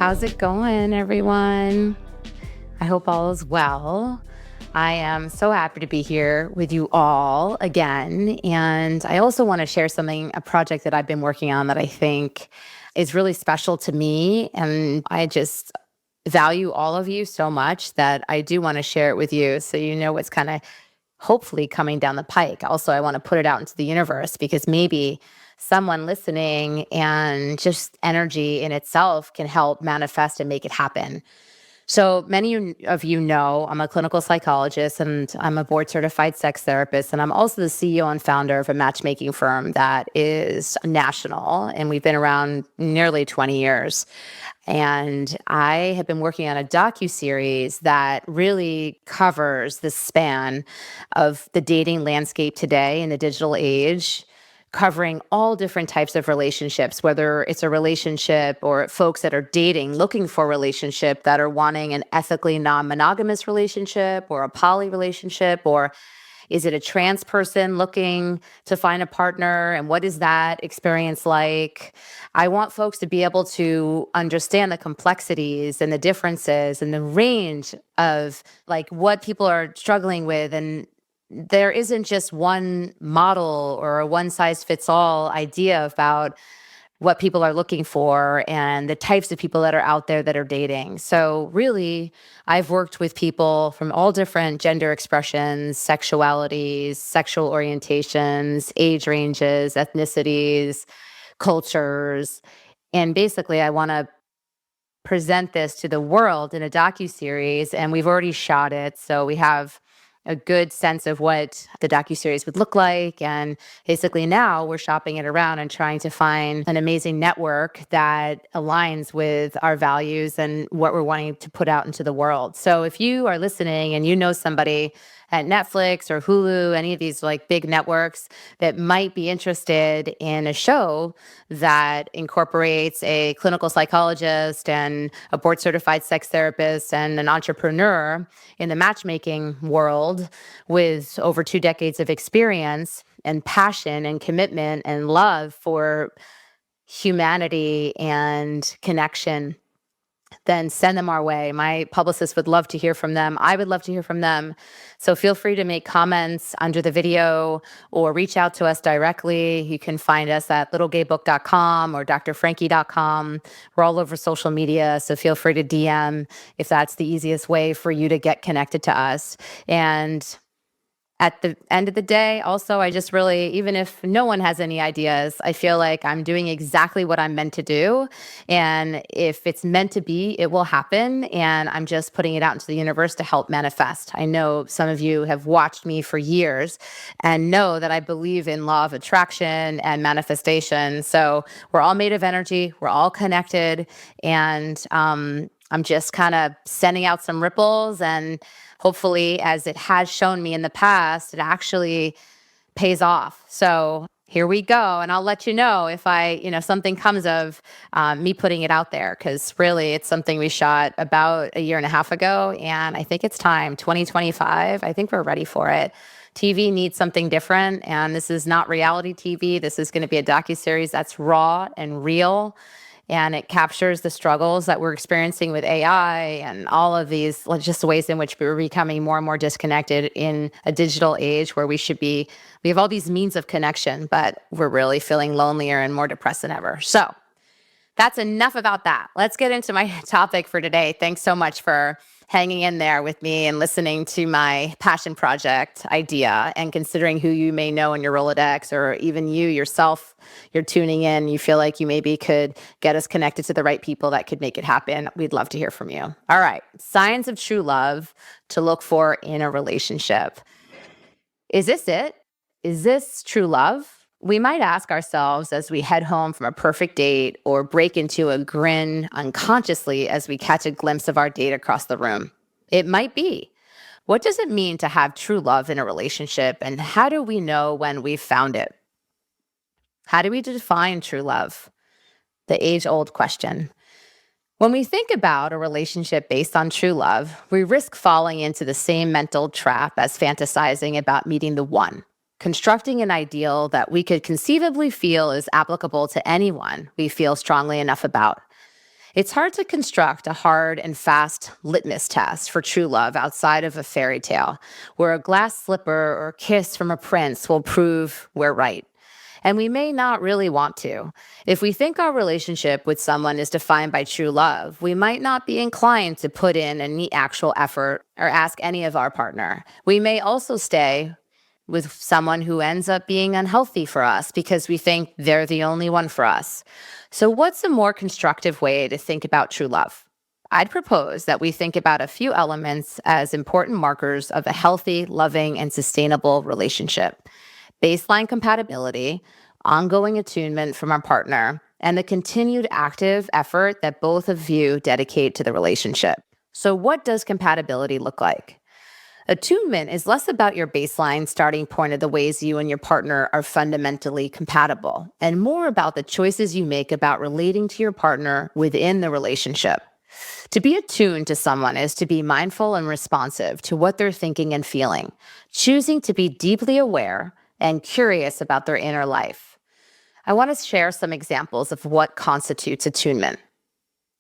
How's it going, everyone? I hope all is well. I am so happy to be here with you all again. And I also want to share a project that I've been working on that I think is really special to me. And I just value all of you so much that I do want to share it with you so you know what's kind of hopefully coming down the pike. Also, I want to put it out into the universe because maybe someone listening and just energy in itself can help manifest and make it happen. So many of you know I'm a clinical psychologist and I'm a board certified sex therapist. And I'm also the CEO and founder of a matchmaking firm that is national. And we've been around nearly 20 years. And I have been working on a docuseries that really covers the span of the dating landscape today in the digital age, covering all different types of relationships, whether it's a relationship or folks that are dating, looking for a relationship that are wanting an ethically non-monogamous relationship or a poly relationship, or is it a trans person looking to find a partner? And what is that experience like? I want folks to be able to understand the complexities and the differences and the range of like what people are struggling with. And there isn't just one model or a one size fits all idea about what people are looking for and the types of people that are out there that are dating. So really, I've worked with people from all different gender expressions, sexualities, sexual orientations, age ranges, ethnicities, cultures. And basically, I want to present this to the world in a docuseries, and we've already shot it. So we have a good sense of what the docuseries would look like. And basically now we're shopping it around and trying to find an amazing network that aligns with our values and what we're wanting to put out into the world. So if you are listening and you know somebody at Netflix or Hulu, any of these like big networks that might be interested in a show that incorporates a clinical psychologist and a board certified sex therapist and an entrepreneur in the matchmaking world with over 2 decades of experience and passion and commitment and love for humanity and connection, then send them our way. My publicist would love to hear from them. I would love to hear from them. So feel free to make comments under the video or reach out to us directly. You can find us at littlegaybook.com or drfrankie.com. We're all over social media, so feel free to DM if that's the easiest way for you to get connected to us. And at the end of the day, also, I just really, even if no one has any ideas, I feel like I'm doing exactly what I'm meant to do. And if it's meant to be, it will happen. And I'm just putting it out into the universe to help manifest. I know some of you have watched me for years and know that I believe in law of attraction and manifestation. So we're all made of energy, we're all connected. And I'm just kind of sending out some ripples, and hopefully, as it has shown me in the past, it actually pays off. So here we go. And I'll let you know if something comes of me putting it out there, because really it's something we shot about a year and a half ago. And I think it's time, 2025. I think we're ready for it. TV needs something different. And this is not reality TV. This is going to be a docuseries that's raw and real. And it captures the struggles that we're experiencing with AI and all of these just ways in which we're becoming more and more disconnected in a digital age where we have all these means of connection, but we're really feeling lonelier and more depressed than ever. So that's enough about that. Let's get into my topic for today. Thanks so much for hanging in there with me and listening to my passion project idea and considering who you may know in your Rolodex, or even you yourself, you're tuning in, you feel like you maybe could get us connected to the right people that could make it happen. We'd love to hear from you. All right. Signs of true love to look for in a relationship. Is this it? Is this true love? We might ask ourselves as we head home from a perfect date or break into a grin unconsciously as we catch a glimpse of our date across the room. It might be. What does it mean to have true love in a relationship, and how do we know when we've found it? How do we define true love? The age-old question. When we think about a relationship based on true love, we risk falling into the same mental trap as fantasizing about meeting the one, constructing an ideal that we could conceivably feel is applicable to anyone we feel strongly enough about. It's hard to construct a hard and fast litmus test for true love outside of a fairy tale, where a glass slipper or kiss from a prince will prove we're right. And we may not really want to. If we think our relationship with someone is defined by true love, we might not be inclined to put in any actual effort or ask any of our partner. We may also stay with someone who ends up being unhealthy for us because we think they're the only one for us. So, what's a more constructive way to think about true love? I'd propose that we think about a few elements as important markers of a healthy, loving, and sustainable relationship: baseline compatibility, ongoing attunement from our partner, and the continued active effort that both of you dedicate to the relationship. So, what does compatibility look like? Attunement is less about your baseline starting point of the ways you and your partner are fundamentally compatible, and more about the choices you make about relating to your partner within the relationship. To be attuned to someone is to be mindful and responsive to what they're thinking and feeling, choosing to be deeply aware and curious about their inner life. I want to share some examples of what constitutes attunement.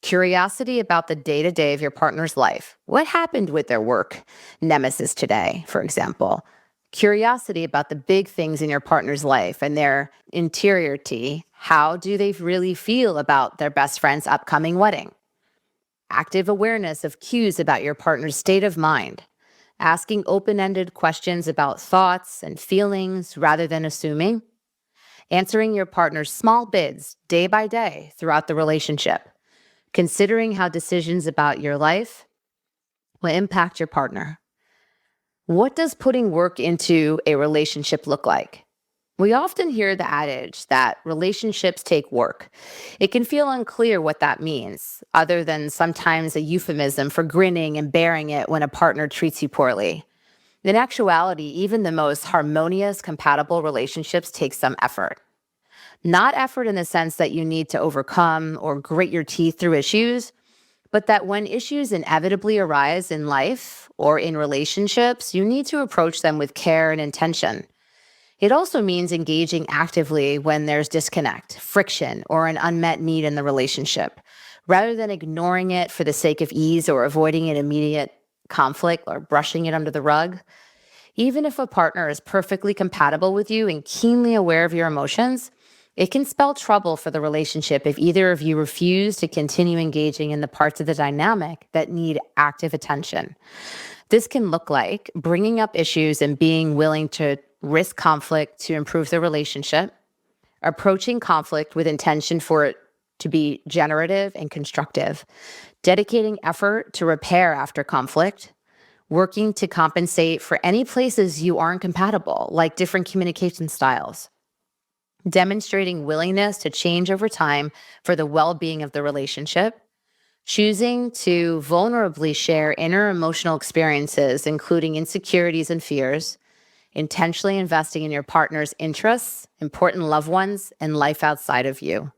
Curiosity about the day-to-day of your partner's life. What happened with their work nemesis today, for example? Curiosity about the big things in your partner's life and their interiority. How do they really feel about their best friend's upcoming wedding? Active awareness of cues about your partner's state of mind. Asking open-ended questions about thoughts and feelings rather than assuming. Answering your partner's small bids day by day throughout the relationship. Considering how decisions about your life will impact your partner. What does putting work into a relationship look like? We often hear the adage that relationships take work. It can feel unclear what that means, other than sometimes a euphemism for grinning and bearing it when a partner treats you poorly. In actuality, even the most harmonious, compatible relationships take some effort. Not effort in the sense that you need to overcome or grit your teeth through issues, but that when issues inevitably arise in life or in relationships, you need to approach them with care and intention. It also means engaging actively when there's disconnect, friction, or an unmet need in the relationship, rather than ignoring it for the sake of ease or avoiding an immediate conflict or brushing it under the rug. Even if a partner is perfectly compatible with you and keenly aware of your emotions, it can spell trouble for the relationship if either of you refuse to continue engaging in the parts of the dynamic that need active attention. This can look like bringing up issues and being willing to risk conflict to improve the relationship, approaching conflict with intention for it to be generative and constructive, dedicating effort to repair after conflict, working to compensate for any places you aren't compatible, like different communication styles, demonstrating willingness to change over time for the well-being of the relationship, choosing to vulnerably share inner emotional experiences, including insecurities and fears, intentionally investing in your partner's interests, important loved ones, and life outside of you.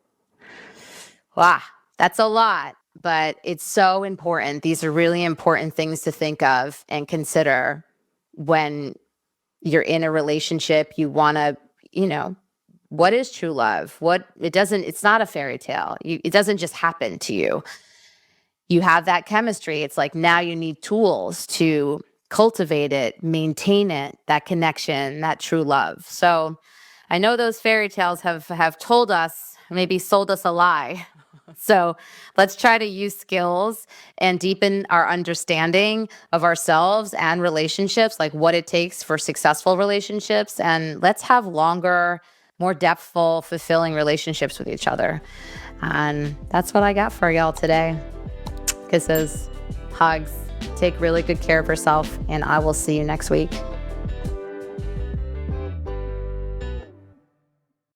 Wow, that's a lot, but it's so important. These are really important things to think of and consider when you're in a relationship. You want to, what is true love? It's not a fairy tale. It doesn't just happen to you. You have that chemistry. It's like now you need tools to cultivate it, maintain it, that connection, that true love. So I know those fairy tales have told us, maybe sold us a lie. So let's try to use skills and deepen our understanding of ourselves and relationships, like what it takes for successful relationships. And let's have longer, more depthful, fulfilling relationships with each other. And that's what I got for y'all today. Kisses, hugs, take really good care of yourself, and I will see you next week.